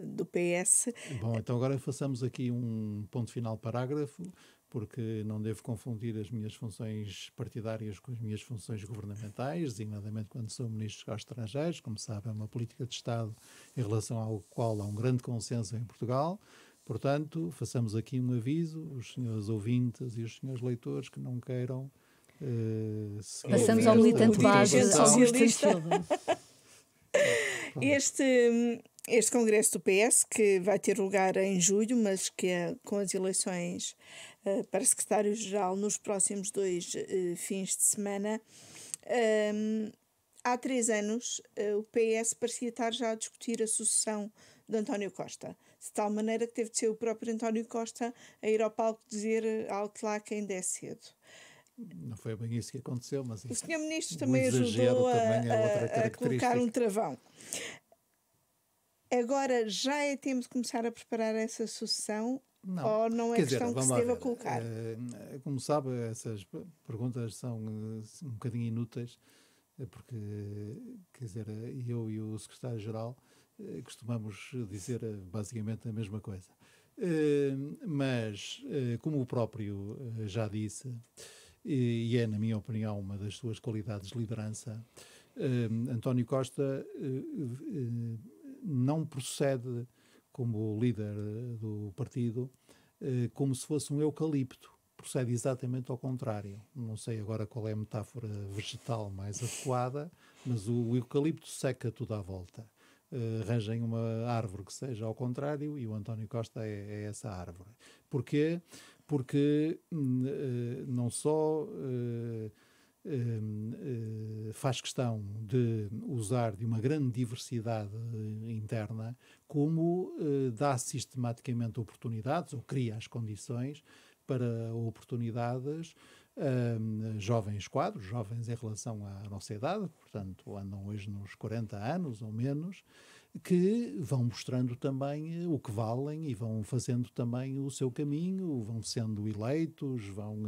do PS... Bom, então agora façamos aqui um ponto final parágrafo, porque não devo confundir as minhas funções partidárias com as minhas funções governamentais, designadamente quando sou Ministro dos Estrangeiros. Como sabe, é uma política de Estado em relação ao qual há um grande consenso em Portugal. Portanto, façamos aqui um aviso, os senhores ouvintes e os senhores leitores que não queiram seguir. Passamos ao militante base Augusto Silva. Este congresso do PS, que vai ter lugar em julho, mas que com as eleições para secretário-geral nos próximos 2 fins de semana, há 3 anos o PS parecia estar já a discutir a sucessão de António Costa, de tal maneira que teve de ser o próprio António Costa a ir ao palco dizer alto lá que ainda é cedo. Não foi bem isso que aconteceu, mas... O Sr. Ministro também ajudou a colocar um travão. Agora já é tempo de começar a preparar essa sucessão? Não. Ou não é questão que se deva colocar? Como sabe, essas perguntas são um bocadinho inúteis, porque, quer dizer, eu e o Secretário-Geral costumamos dizer basicamente a mesma coisa. Mas, como o próprio já disse, e é, na minha opinião, uma das suas qualidades de liderança, António Costa não procede como líder do partido como se fosse um eucalipto. Procede exatamente ao contrário. Não sei agora qual é a metáfora vegetal mais adequada, mas o eucalipto seca tudo à volta. Arranjem uma árvore que seja ao contrário e o António Costa é essa árvore. Porquê? Porque não só faz questão de usar de uma grande diversidade interna, como dá sistematicamente oportunidades, ou cria as condições para oportunidades jovens quadros, jovens em relação à nossa idade, portanto andam hoje nos 40 anos ou menos, que vão mostrando também o que valem e vão fazendo também o seu caminho, vão sendo eleitos, vão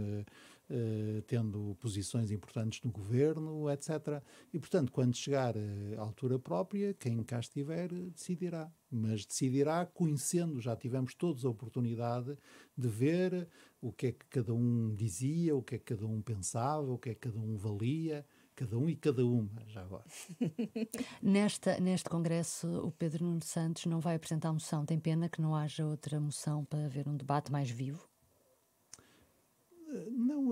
tendo posições importantes no governo, etc. E, portanto, quando chegar à altura própria, quem cá estiver decidirá. Mas decidirá conhecendo, já tivemos todos a oportunidade de ver o que é que cada um dizia, o que é que cada um pensava, o que é que cada um valia, cada um e cada uma, já agora. Neste congresso, o Pedro Nuno Santos não vai apresentar moção. Tem pena que não haja outra moção para haver um debate mais vivo? Não,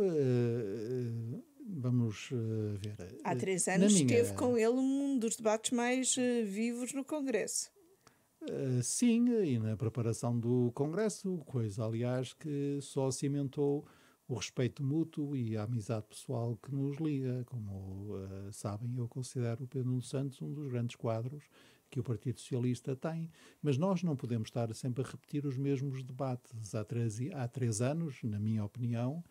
vamos ver. Há 3 anos esteve com ele um dos debates mais vivos no Congresso. Sim, e na preparação do Congresso, coisa, aliás, que só cimentou o respeito mútuo e a amizade pessoal que nos liga. Como sabem, eu considero o Pedro Nuno Santos um dos grandes quadros que o Partido Socialista tem, mas nós não podemos estar sempre a repetir os mesmos debates. Há 3 anos, na minha opinião,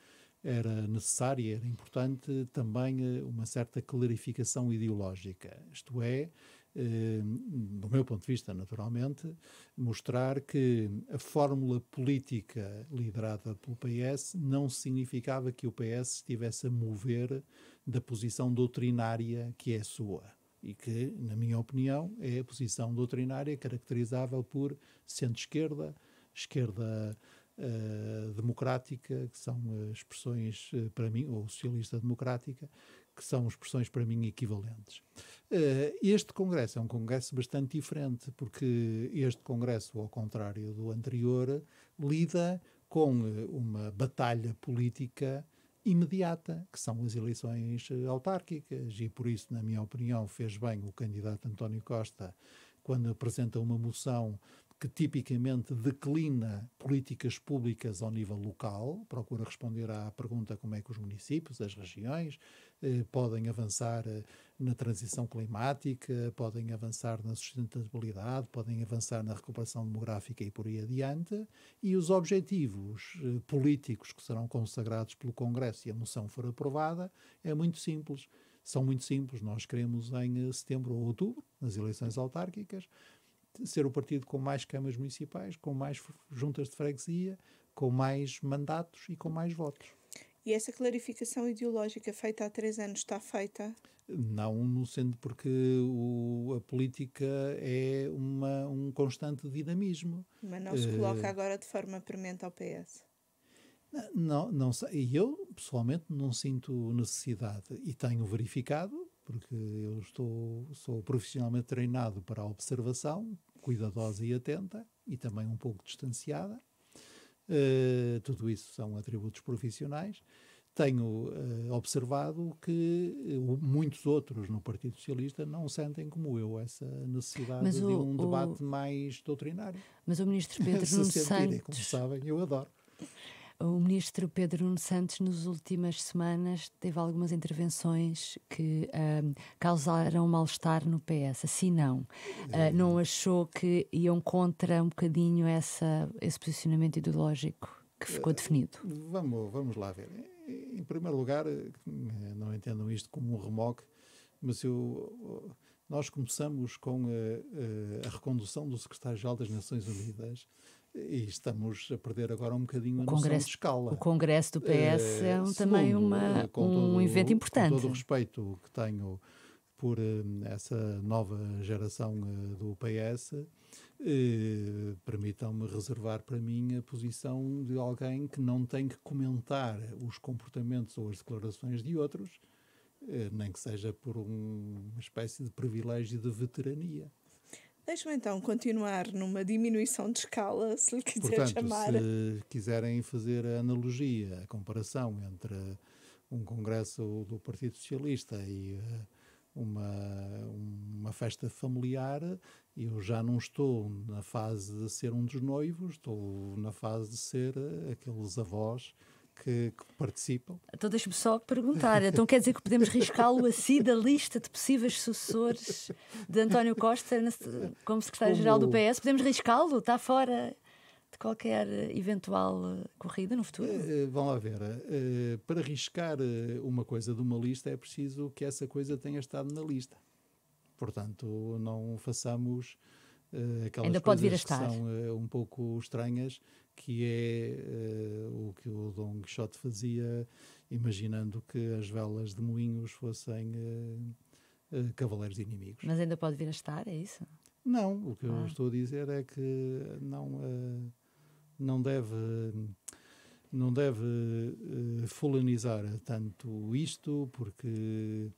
era necessária, era importante também uma certa clarificação ideológica. Isto é, do meu ponto de vista, naturalmente, mostrar que a fórmula política liderada pelo PS não significava que o PS estivesse a mover da posição doutrinária que é sua. E que, na minha opinião, é a posição doutrinária caracterizável por centro-esquerda, esquerda democrática, que são expressões para mim, ou socialista democrática, que são expressões para mim equivalentes. Este Congresso é um Congresso bastante diferente, porque este Congresso, ao contrário do anterior, lida com uma batalha política imediata, que são as eleições autárquicas, e por isso, na minha opinião, fez bem o candidato António Costa quando apresenta uma moção que tipicamente declina políticas públicas ao nível local, procura responder à pergunta como é que os municípios, as regiões, podem avançar na transição climática, podem avançar na sustentabilidade, podem avançar na recuperação demográfica e por aí adiante, e os objetivos políticos que serão consagrados pelo Congresso e a moção for aprovada é muito simples. São muito simples. Nós queremos em setembro ou outubro, nas eleições autárquicas, ser o partido com mais câmaras municipais, com mais juntas de freguesia, com mais mandatos e com mais votos. E essa clarificação ideológica feita há 3 anos está feita? Não, no sentido porque a política é um constante dinamismo. Mas não se coloca agora de forma premente ao PS? Não sei. E eu, pessoalmente, não sinto necessidade. E tenho verificado, porque eu sou profissionalmente treinado para a observação, cuidadosa e atenta, e também um pouco distanciada. Tudo isso são atributos profissionais. Tenho observado que muitos outros no Partido Socialista não sentem como eu essa necessidade de um debate mais doutrinário. Mas o ministro Pedro Nuno Santos... Como sabem, eu adoro. O ministro Pedro Nuno Santos, nas últimas semanas, teve algumas intervenções que causaram mal-estar no PS. Assim não. Não achou que iam contra um bocadinho esse posicionamento ideológico que ficou definido? Vamos lá ver. Em primeiro lugar, não entendam isto como um remoque, mas nós começamos com a recondução do secretário-geral das Nações Unidas e estamos a perder agora um bocadinho a noção de escala. O Congresso do PS é também um evento importante. Com todo o respeito que tenho por essa nova geração do PS, permitam-me reservar para mim a posição de alguém que não tem que comentar os comportamentos ou as declarações de outros, nem que seja por uma espécie de privilégio de veterania. Deixe-me então continuar numa diminuição de escala, se lhe quiser chamar. Se quiserem fazer a analogia, a comparação entre um congresso do Partido Socialista e uma festa familiar, eu já não estou na fase de ser um dos noivos, estou na fase de ser aqueles avós que participam. Então deixa-me só perguntar, então quer dizer que podemos riscá-lo assim da lista de possíveis sucessores de António Costa como secretário-geral do PS? Podemos riscá-lo? Está fora de qualquer eventual corrida no futuro? Vamos lá ver. Para riscar uma coisa de uma lista é preciso que essa coisa tenha estado na lista. Portanto, não façamos aquelas ainda pode vir a coisas que estar. são um pouco estranhas, que é o que o Dom Quixote fazia, imaginando que as velas de moinhos fossem cavaleiros inimigos. Mas ainda pode vir a estar, é isso? Não, o que eu estou a dizer é que não deve fulanizar tanto isto, porque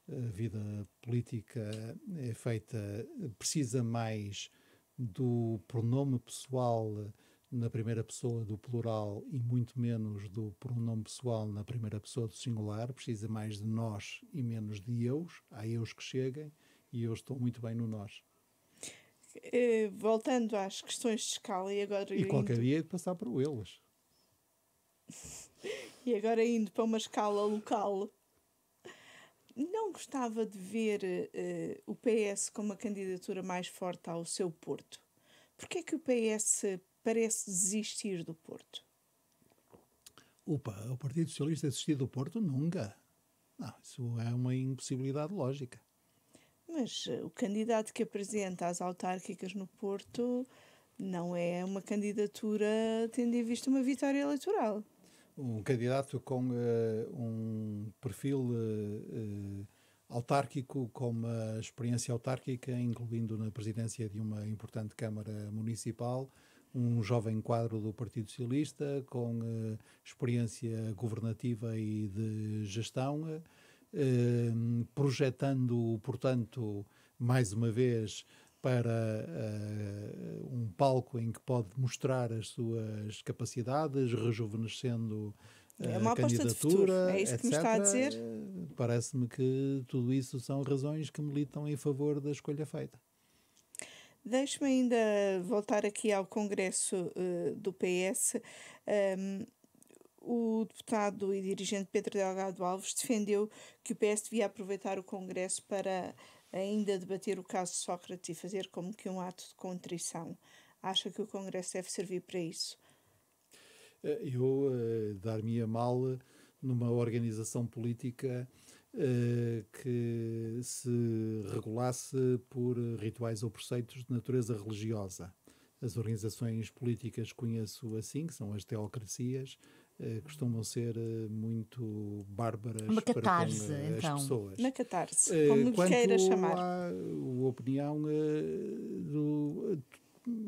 a vida política é feita, precisa mais do pronome pessoal na primeira pessoa do plural e muito menos do pronome pessoal na primeira pessoa do singular, precisa mais de nós e menos de eus. Há eus que cheguem e eu estou muito bem no nós. Voltando às questões de escala e agora... E qualquer dia é de passar por eles. E agora indo para uma escala local, não gostava de ver o PS com uma candidatura mais forte ao seu Porto? Porquê é que o PS parece desistir do Porto? O Partido Socialista desistir do Porto? Nunca. Não, isso é uma impossibilidade lógica. Mas o candidato que apresenta as autárquicas no Porto não é uma candidatura tendo em vista uma vitória eleitoral. Um candidato com um perfil autárquico, com uma experiência autárquica, incluindo na presidência de uma importante Câmara Municipal, um jovem quadro do Partido Socialista, com experiência governativa e de gestão, projetando, portanto, mais uma vez, para um palco em que pode mostrar as suas capacidades, rejuvenescendo É uma a aposta de futuro, candidatura, é isso que me etc. está a dizer? Parece-me que tudo isso são razões que militam em favor da escolha feita. Deixe-me ainda voltar aqui ao Congresso do PS. O deputado e dirigente Pedro Delgado Alves defendeu que o PS devia aproveitar o Congresso para ainda debater o caso de Sócrates e fazer como que um ato de contrição. Acha que o Congresso deve servir para isso? Eu dar-me-ia mal numa organização política que se regulasse por rituais ou preceitos de natureza religiosa. As organizações políticas conheço assim, que são as teocracias, costumam ser muito bárbaras uma catarse, para com então. as pessoas. Na catarse, como lhe queira chamar. À opinião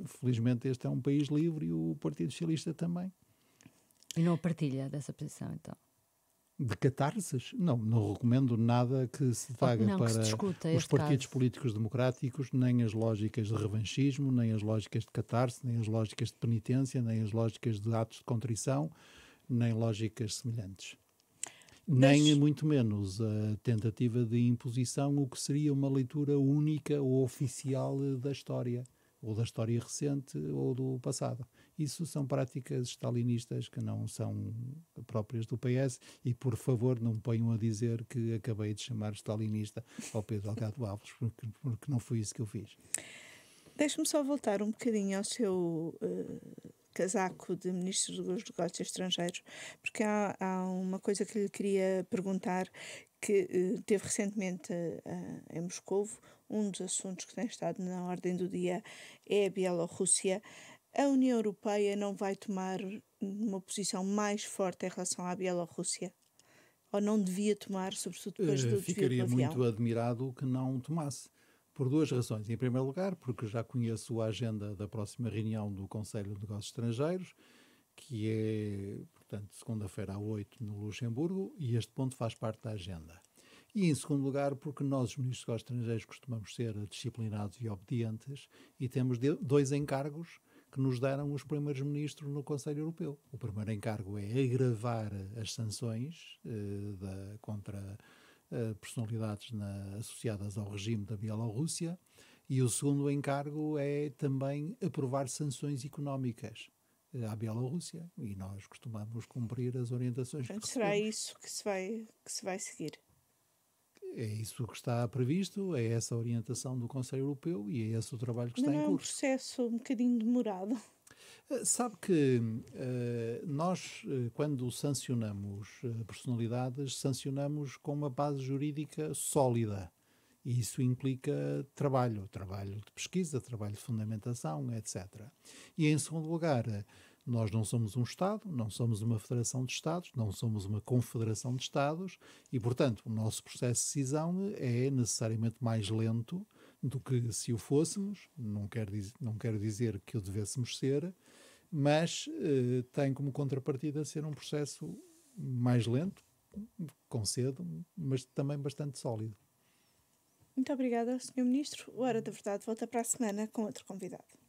felizmente este é um país livre e o Partido Socialista também. E não partilha dessa posição, então? De catarses? Não recomendo nada que se traga não, para que se discuta os partidos caso. políticos democráticos, nem as lógicas de revanchismo, nem as lógicas de catarse, nem as lógicas de penitência, nem as lógicas de atos de contrição, nem lógicas semelhantes. Nem, muito menos, a tentativa de imposição, o que seria uma leitura única ou oficial da história, ou da história recente ou do passado. Isso são práticas stalinistas que não são próprias do PS e, por favor, não me ponham a dizer que acabei de chamar stalinista ao Pedro Delgado Alves, porque não foi isso que eu fiz. Deixe-me só voltar um bocadinho ao seu casaco de Ministro dos Negócios Estrangeiros, porque há uma coisa que lhe queria perguntar, que teve recentemente em Moscovo. Um dos assuntos que tem estado na ordem do dia é a Bielorrússia. A União Europeia não vai tomar uma posição mais forte em relação à Bielorrússia? Ou não devia tomar, sobretudo depois do desvio do Ficaria avião? muito admirado que não tomasse. Por duas razões. Em primeiro lugar, porque já conheço a agenda da próxima reunião do Conselho de Negócios Estrangeiros, que é, portanto, segunda-feira à 8 no Luxemburgo, e este ponto faz parte da agenda. E, em segundo lugar, porque nós, os ministros dos Negócios Estrangeiros, costumamos ser disciplinados e obedientes e temos dois encargos que nos deram os primeiros ministros no Conselho Europeu. O primeiro encargo é agravar as sanções contra personalidades associadas ao regime da Bielorrússia, e o segundo encargo é também aprovar sanções económicas à Bielorrússia, e nós costumamos cumprir as orientações. Portanto, será isso que se vai seguir? É isso que está previsto, é essa a orientação do Conselho Europeu e é esse o trabalho que está em curso. Não é um processo um bocadinho demorado? Sabe que nós, quando sancionamos personalidades, sancionamos com uma base jurídica sólida. E isso implica trabalho de pesquisa, trabalho de fundamentação, etc. E, em segundo lugar, nós não somos um Estado, não somos uma federação de Estados, não somos uma confederação de Estados e, portanto, o nosso processo de decisão é necessariamente mais lento do que se o fôssemos. Não quero dizer que o devêssemos ser, mas tem como contrapartida ser um processo mais lento, com cedo, mas também bastante sólido. Muito obrigada, Sr. Ministro. O Hora da Verdade volta para a semana com outro convidado.